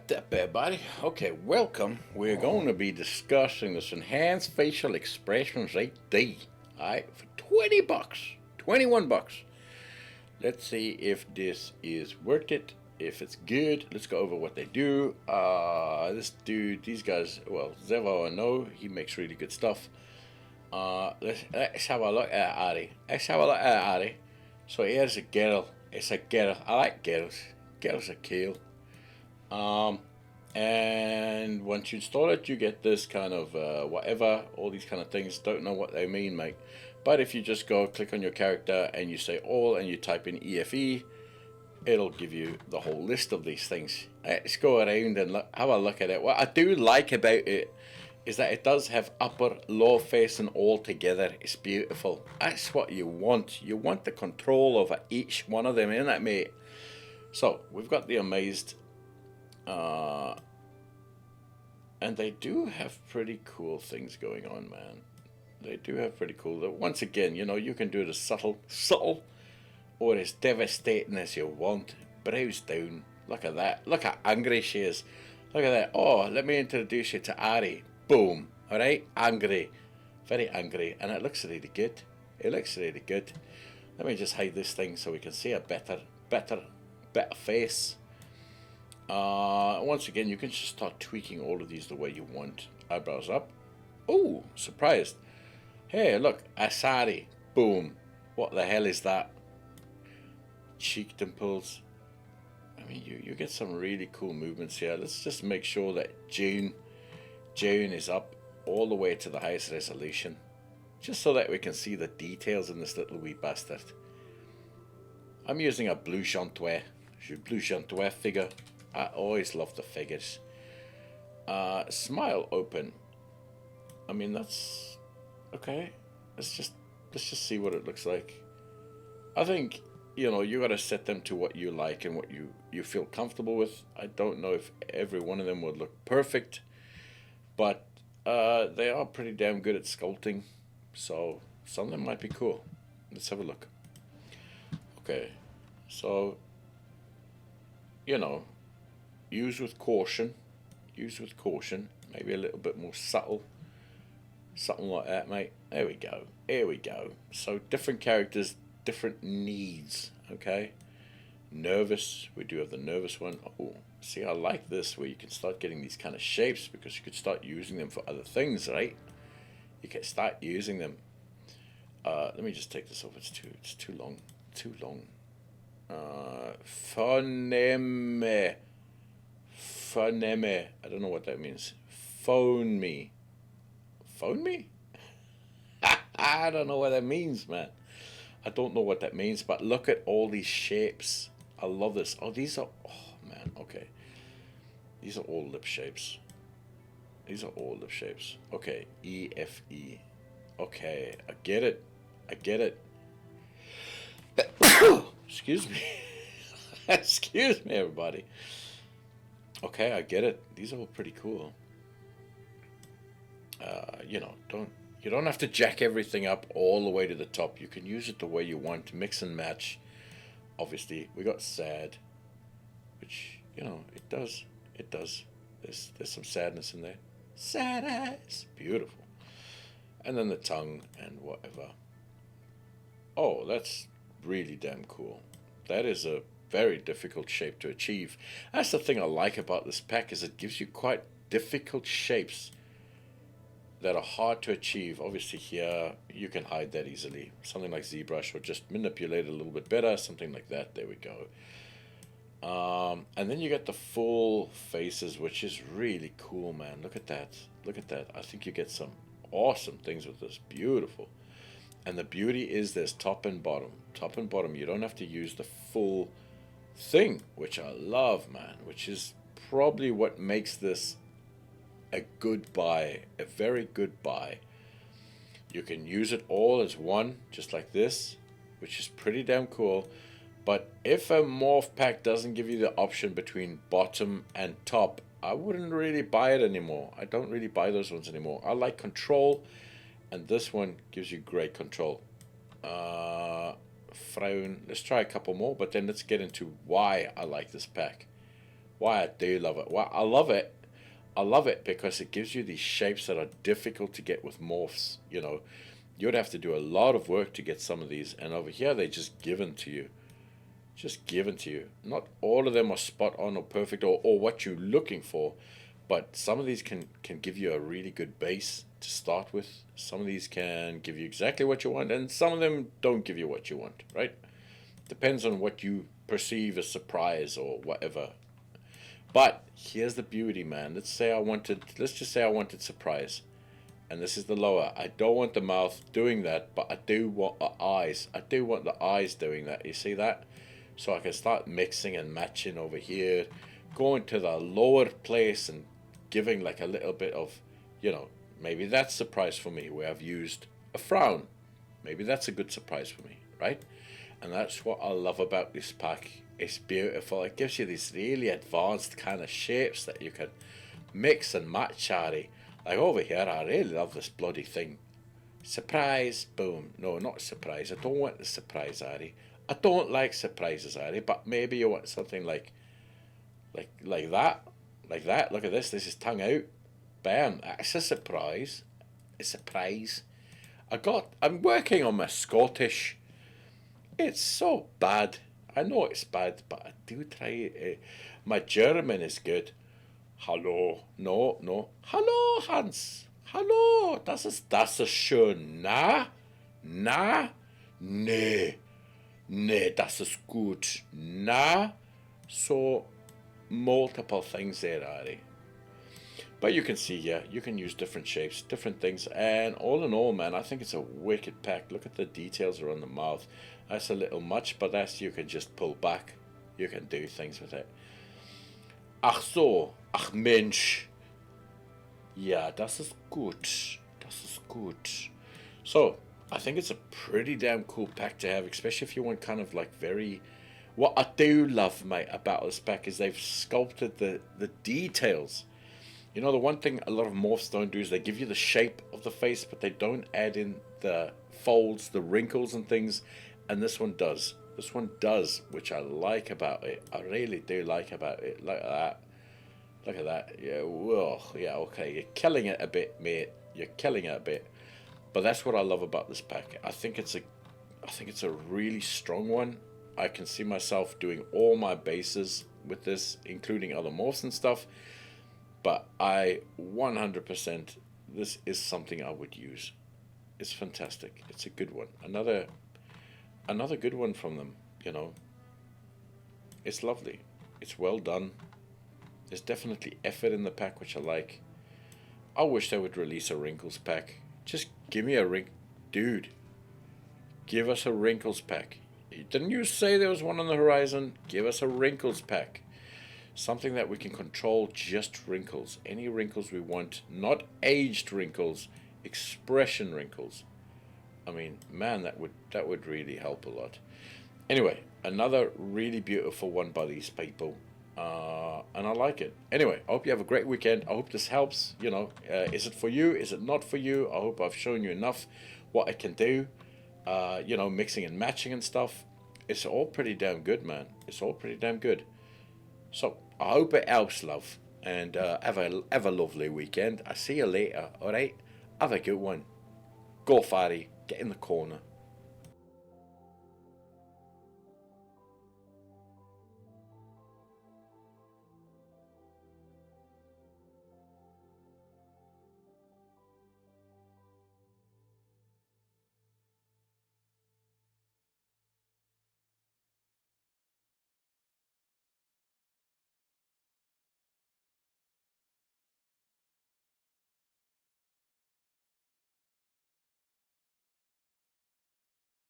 What's up, everybody? Okay, welcome. We're going to be discussing this enhanced facial expressions 8D. Alright, for 20 bucks, 21 bucks. Let's see if this is worth it, if it's good. Let's go over what they do. This dude, these guys, well, Zevo, I know he makes really good stuff. Let's have a look at Ari. So here's a girl. It's a girl. I like girls. Girls are cool. And once you install it, you get this kind of whatever, all these kind of things. Don't know what they mean, mate. But if you just go click on your character and you say all and you type in EFE, it'll give you the whole list of these things. Let's go around and have a look at it. What I do like about it is that it does have upper, lower facing all together. It's beautiful. That's what you want. You want the control over each one of them, isn't it, mate? So we've got the Amazed. And they do have pretty cool things going on, man. They do have pretty cool. Once again, you know, you can do it as subtle, or as devastating as you want. Browse down. Look at that. Look how angry she is. Look at that. Oh, let me introduce you to Ari. Boom. All right, angry, very angry, and it looks really good. It looks really good. Let me just hide this thing so we can see a better face. Once again, you can just start tweaking all of these the way you want. Eyebrows up. Oh, surprised. Hey, look, Asari. Boom. What the hell is that? Cheek dimples. I mean, you get some really cool movements here. Let's just make sure that June is up all the way to the highest resolution, just so that we can see the details in this little wee bastard. I'm using a blue Chantois figure. I always love the figures. Smile open. I mean, that's okay. Let's just see what it looks like. I think, you know, you gotta set them to what you like and what you feel comfortable with. I don't know if every one of them would look perfect, but they are pretty damn good at sculpting, so some of them might be cool. Let's have a look. Okay, so, you know, use with caution, maybe a little bit more subtle, something like that, mate. There we go. So different characters, different needs. Okay, nervous, we do have the nervous one. Oh, see, I like this, where you can start getting these kind of shapes, because you could start using them for other things, right? You can start using them. Let me just take this off. It's too long. Phoneme. I don't know what that means. Phone me. I don't know what that means, man. I don't know what that means, but look at all these shapes. I love this. Oh, these are, oh man, okay. These are all lip shapes. Okay, EFE. Okay, I get it. Excuse me. Excuse me, everybody. Okay, I get it. These are all pretty cool. You know, you don't have to jack everything up all the way to the top. You can use it the way you want, mix and match. Obviously, we got sad, which, you know, it does. There's some sadness in there. Sadness, beautiful. And then the tongue and whatever. Oh, that's really damn cool. That is a very difficult shape to achieve. That's the thing I like about this pack, is it gives you quite difficult shapes that are hard to achieve. Obviously here you can hide that easily. Something like ZBrush, or just manipulate it a little bit better, something like that. There we go. And then you get the full faces, which is really cool, man. Look at that. I think you get some awesome things with this. Beautiful. And the beauty is there's top and bottom. You don't have to use the full thing, which I love, man, which is probably what makes this a good buy, a very good buy. You can use it all as one, just like this, which is pretty damn cool. But if a morph pack doesn't give you the option between bottom and top, I wouldn't really buy it anymore. I don't really buy those ones anymore. I like control, and this one gives you great control. Frown. Let's try a couple more, but then let's get into why I like this pack. Why I do love it. Well, I love it. I love it because it gives you these shapes that are difficult to get with morphs. You know, you'd have to do a lot of work to get some of these, and over here they're just given to you. Just given to you. Not all of them are spot on or perfect or what you're looking for, but some of these can give you a really good base to start with. Some of these can give you exactly what you want, and some of them don't give you what you want, right? Depends on what you perceive as surprise or whatever. But here's the beauty, man. Let's just say I wanted surprise. And this is the lower. I don't want the mouth doing that, but I do want the eyes. I do want the eyes doing that. You see that? So I can start mixing and matching over here, going to the lower place and giving like a little bit of, maybe that's surprise for me where I've used a frown. Maybe that's a good surprise for me, right? And that's what I love about this pack. It's beautiful. It gives you these really advanced kind of shapes that you can mix and match, Harry. Like over here, I really love this bloody thing. Surprise, boom. No, not surprise. I don't want the surprise, Harry. I don't like surprises, Harry. But maybe you want something like that, like that. Look at this. This is tongue out. Bam. That's a surprise. A surprise. I'm working on my Scottish. It's so bad. I know it's bad, but I do try. My German is good. Hallo. No, no. Hallo, Hans. Hallo. Das ist schön. Na? Na? Nee. Nee, das ist gut. Na? So, multiple things there, Ari. But you can see here, you can use different shapes, different things, and all in all, man, I think it's a wicked pack. Look at the details around the mouth. That's a little much, but that's, you can just pull back. You can do things with it. Ach so, ach Mensch. Ja, das ist gut. Das ist gut. So, I think it's a pretty damn cool pack to have, especially if you want kind of like very... What I do love, mate, about this pack is they've sculpted the details. You know, the one thing a lot of morphs don't do is they give you the shape of the face, but they don't add in the folds, the wrinkles and things, and this one does. This one does, which I like about it. I really do like about it. Look at that. Look at that. Yeah, whoa, yeah, okay. You're killing it a bit, mate. You're killing it a bit. But that's what I love about this pack. I think it's a really strong one. I can see myself doing all my bases with this, including other morphs and stuff. But I 100%, this is something I would use. It's fantastic. It's a good one. Another good one from them, you know. It's lovely. It's well done. There's definitely effort in the pack, which I like. I wish they would release a wrinkles pack. Just give me a dude. Give us a wrinkles pack. Didn't you say there was one on the horizon? Give us a wrinkles pack. Something that we can control just wrinkles. Any wrinkles we want. Not aged wrinkles. Expression wrinkles. I mean, man, that would really help a lot. Anyway, another really beautiful one by these people. And I like it. Anyway, I hope you have a great weekend. I hope this helps. You know, is it for you? Is it not for you? I hope I've shown you enough what I can do. You know, mixing and matching and stuff. It's all pretty damn good, man. It's all pretty damn good. So, I hope it helps, love. And have a lovely weekend. I'll see you later, alright? Have a good one. Go, Fari. Get in the corner.